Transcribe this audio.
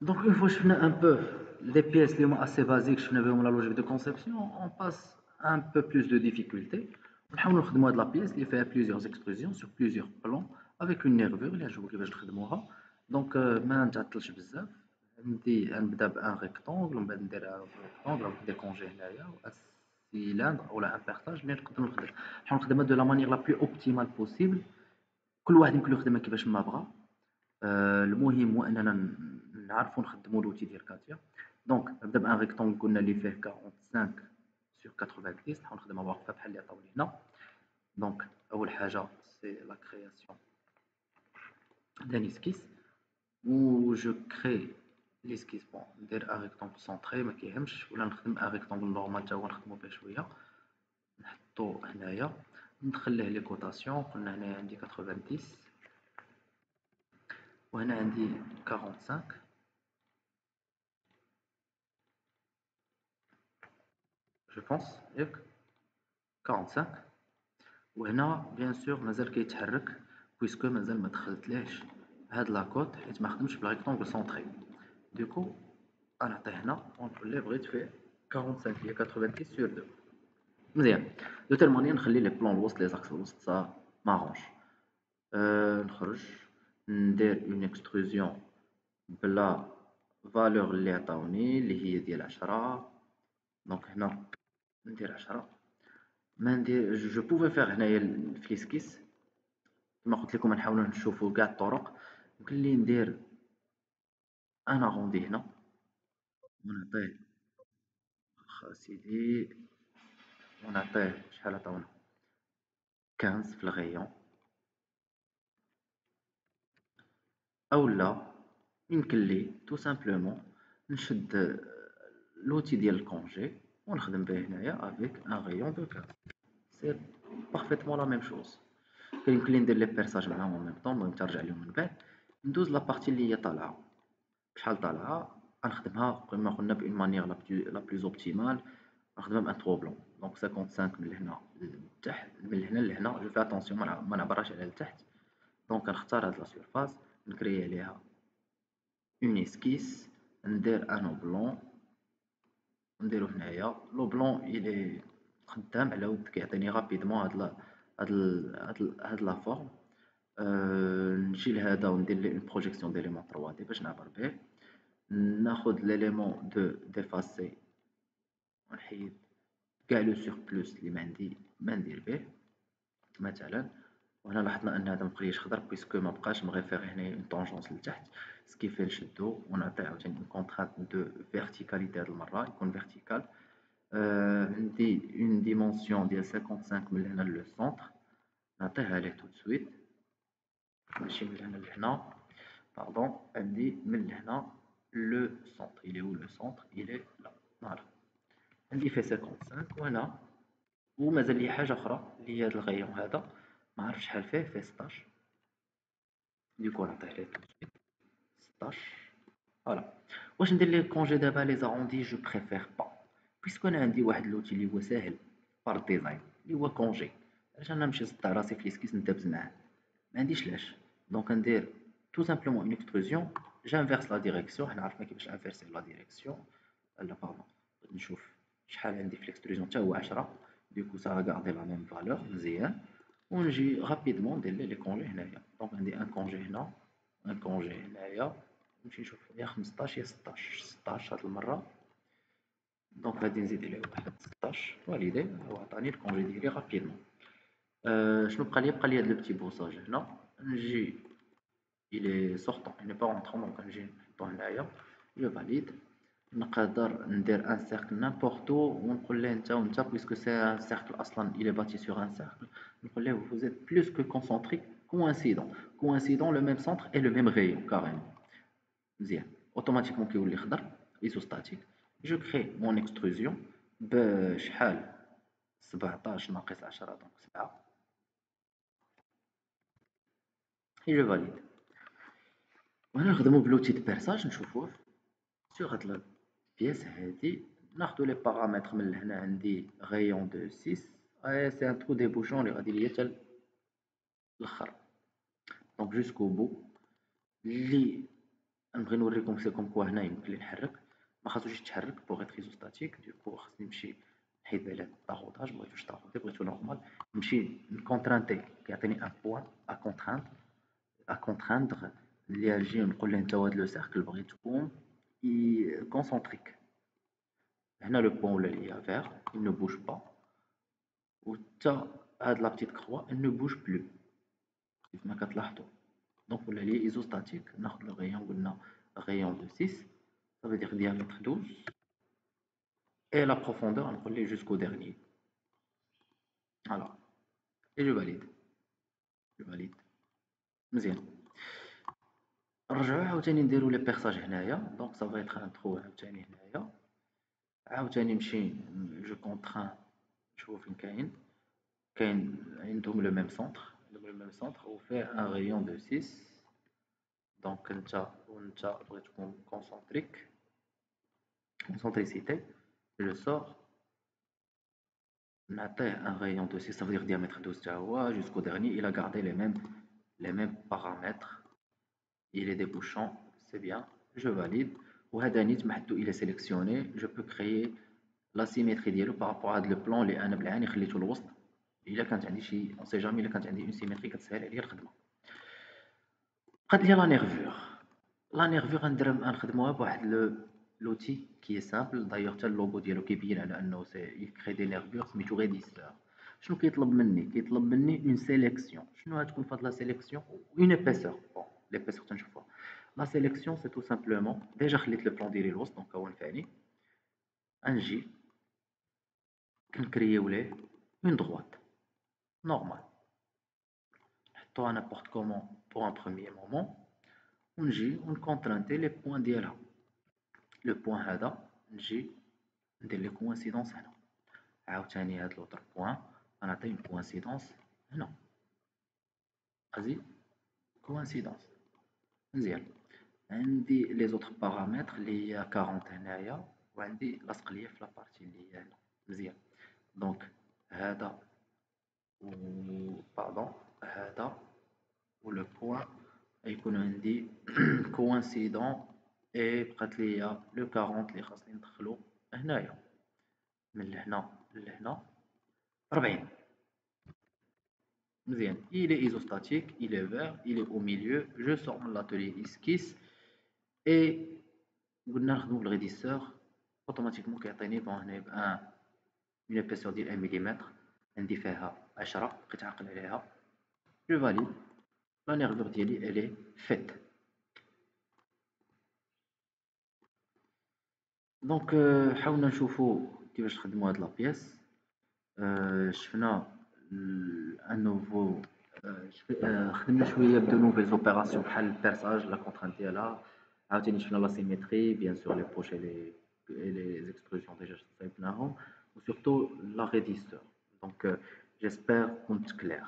Donc une fois je un peu les pièces les assez basiques, je la logique de conception, on passe un peu plus de difficultés. نحاول نخدموا هاد la pièce اللي فيها plusieurs extrusions sur plusieurs plans avec une nervure اللي نشوفوا كيفاش نخدموها. دونك ما نتعطلش بزاف. نبدا بان ريكتونغل ومن بعد ندير ان ريكتونغل او ديكونجي هنايا سيلندر ولا ان بارتاج اللي نقدر نخدم. نحاول نخدمها دو لا مانيير لا بلو اوبتيمال بوسيبل. كل واحد يمكن له يخدمها كيفاش ما بغا. المهم هو اننا نعرفوا نخدموا لوتي ديال كاتيا. دونك نبدا بان ريكتونغل قلنا اللي فيه 45 sur 90. نحاول نخدمها واقفه بحال اللي عطاولي هنا. دونك اول حاجه سي لا كرياسيون دان اسكيس و جو كري ليسكيس. بون ندير ان ريكتونغل سونطري ما كيهمش، ولا نخدم ان ريكتونغل نورمال تا هو نخدمو به شويه. نحطو هنايا ندخل ليه لي كوتاسيون. قلنا هنايا عندي 90 وهنا عندي 45 جو بونس ياك 45. وهنا بيان سور مازال كيتحرك بويسكو مازال ما دخلتليش هاد لاكوت حيت ما خدمتش بلا ريكتونغل سونطري. دوكو غنعطيه هنا ونقول ليه بغيت فيه 45 هي 90 sur 2 مزيان. دو تيل مانيير نخلي لي بلون الوسط لي زاكس الوسط سا مارونج. نخرج ندير اون اكستروزيون بلا فالور اللي عطاوني اللي هي ديال 10. دونك هنا ندير 10. ما ندير جو بوفي فيغ هنايا في ليسكيس كما قلت لكم نحاولوا نشوفوا كاع الطرق. يمكن لي ندير ان اغوندي هنا ونعطيه سيدي ونعطيه شحال عطاونا 15 في الغيون. اولا يمكن لي تو سامبلومون نشد لوتي ديال الكونجي ونخدم به هنايا افيك ان غيون دو 15. سي بارفيتمون لا ميم شوز. يمكن لي ندير لي بيرساج معاهم en même temps المهم ترجع لهم من بعد. ندوز لابارتي اللي هي طالعه بشحال طالعه غنخدمها كما قلنا بون مانيير لا بلوز اوبتيمال. نخدمها بان ترو بلون. دونك 55 من لهنا لتحت من هنا لهنا جو في اتونسيون ما نعبرهاش على لتحت. دونك كنختار هاد لا سيرفاس نكري عليها اون اسكيس ندير ان بلون نديرو هنايا. لو بلون الي خدام على ود كيعطيني رابيدمون هاد لا فورم. نجي لهذا وندير ليه اون بروجيكسيون ديليمون 3 دي باش نعبر به. ناخد ليليمون دو ديفاسي ونحيد كاع لو سوربلوس اللي ما ندير به مثلا. وهنا لاحظنا ان هذا مبقايش خضر بويسكو ما بقاش مغيفيغي هنايا اون طونجونس لتحت. سكيفي نشدو ونعطيه عاوتاني اون كونترانت دو فيرتيكاليتي هاد المره يكون فيرتيكال. عندي اون ديمونسيون ديال 55 من هنا لو سونتر نعطيها ليه تو سويت. ماشي من هنا لهنا باردون عندي من هنا لو سونتر il est où le centre il est là فوالا. عندي فيه 55 وهنا. ومازال لي حاجه اخرى اللي هي هذا الغيون هذا ما عرفتش شحال فيه 16. دوكو نعطيه ليه 16 فوالا. واش ندير ليه كونجي دابا لي زاروندي جو بريفير با بيسكو انا عندي واحد لوتي اللي هو ساهل بار ديزاين اللي هو كونجي. علاش انا نمشي نصدع راسي في ليسكيس ندابز معاه ما عنديش لاش. دونك ندير tout simplement une extrusion. J'inverse la direction. حنا عرفنا كيفاش انفيرسي لا ديريكسيون. لا باردون نشوف شحال عندي في الاكستروزيون حتى هو 10. دوكو سا غاردي لا ميم فالور مزيان. ونجي رابيدمون ندير ليه لي كونجي هنايا. دونك عندي ان كونجي هنا ان كونجي هنايا. نمشي نشوف يا 15 يا 16 هاد المره. دونك غادي نزيد عليه واحد 16 فاليدي. هو عطاني الكونجي ديالي رابيدمون. شنو بقى لي؟ بقى لي هاد لو بتي بوساج هنا. نجي il est sortant il n'est pas rentrant donc نجي نحطو هنايا جو فاليد. نقدر ندير ان سيركل نيمبورت او ونقول ليه انت وانت بويسكو سي ان سيركل اصلا il est bâti sur un cercle. نقول ليه vous êtes plus que concentrique coïncident le même centre et le même rayon carrément مزيان. اوتوماتيكمون كيولي خضر ايزوستاتيك. جو كري مون اكستروزيون بشحال 17 ناقص 10 دونك 7 et je valide. وهنا نخدمو بلوتي دو بيرساج نشوفوه سيغ هاد البياس هادي. ناخدو لي باغامتر من لهنا عندي غيون دو 6 سي ان ترو ديبوشون اللي غادي ليا حتى الاخر دونك جوسكو بو اللي نبغي نوريكم سي كوم كوا هنا يمكن لي نحرك، ما خاصوش يتحرك بوغ اتر ايزوستاتيك. دوكو خاصني نمشي نحيد عليه الضغوطاج، مبغيتوش ضغوطي بغيتو نورمال، نمشي نكونترانتي كيعطيني ان بوان ا كونتراندر، ا كونتراندر اللي نجي نقول له انت هاد لو سيركل بغيت تكون كونسونتريك. هنا لو بوان ولا ليا فيغ il ne bouge pas، و حتى هاد لا بتيت كخوا elle ne bouge plus كيف ما كتلاحظوا. دونك ولا ليا ايزوستاتيك. ناخد لو غيون، قلنا غيون دو 6، ça veut dire diamètre 12 et la profondeur نقول ليه jusqu'au dernier. voilà et je valide مزيان. نرجعو عاوتاني نديرو لي بيرساج هنايا. دونك ça va être un trou عاوتاني هنايا، عاوتاني نمشي جو كونتران نشوف فين كاين عندهم لو ميم سونتر وفيه ان غيون دو 6. دونك نتا ونتا بغيت تكون concentricité. Je sors, نعطيه un rayon de 6، ça veut dire diamètre 12 تا هو jusqu'au dernier. Il a gardé les mêmes paramètres. Il est débouchant, c'est bien, je valide. وهذا نيت ما حدو il est sélectionné. Je peux créer la symétrie ديالو par rapport à هاد le plan اللي انا بالعاني خليته الوسط. الا كانت عندي شي on sait jamais الا كانت عندي une symétrie كتسهل عليا الخدمه. بقات لي لا نيرفور غنخدموها بواحد l'outil qui est simple. d'ailleurs حتى اللوغو ديالو كيبين على انه سي يكري دي نيرفور سميتو ريديسور. شنو كيطلب مني اون سيليكسيون. شنو غتكون فهاد لا سيليكسيون؟ اون ايبيسور. بون ليبيسور تنشوفوها. لا سيليكسيون سي تو سامبلومون ديجا خليت لو بلان ديالي الوسط دونك هو نفعني. غنجي كنكرييو ليه اون دروات نورمال، نحطوها نابورت كومون بور ان بروميير مومون، ونجي ونكونترانتي لي بوين ديالها. لو بوين هذا نجي ندير لي كوانسيدونس هنا، عاوتاني هاد لوطر بوين غنعطي اون كوانسيدونس هنا، قصدي كوانسيدونس مزيان. عندي لي زوطر بارامتر اللي هي 40 هنايا، وعندي لاصق ليا في لابارتي اللي هي هنا مزيان. دونك هذا و باردون هذا ولو بوين غيكون عندي كوانسيدون. اي بقات ليا لو 40 اللي خاصني ندخلو هنايا من لهنا لهنا 40 مزيان. il est isostatique, il est vert, il est au milieu. je sors من l'atelier esquisse et قلنا نخدمو بالغيديسور اوتوماتيكمون كيعطيني بون هنا بان اون ايبيسور ديال 1 ملم، عندي فيها 10 بقيت عاقل عليها. جو فاليد لا نيرفور ديالي الي فيت. دونك حاولنا نشوفو كيفاش نخدمو هاد لا بياس. شفنا ان نوفو خدمنا شويه بدو نوفيل اوبيراسيون بحال البيرساج لا كونترانت ديالها. عاوتاني شفنا لا سيميتري بيان سور لي بوش اي لي اكسبرسيون ديجا صايبناهم، وسورتو لا ريديسور. دونك جيسبر كنت كلير.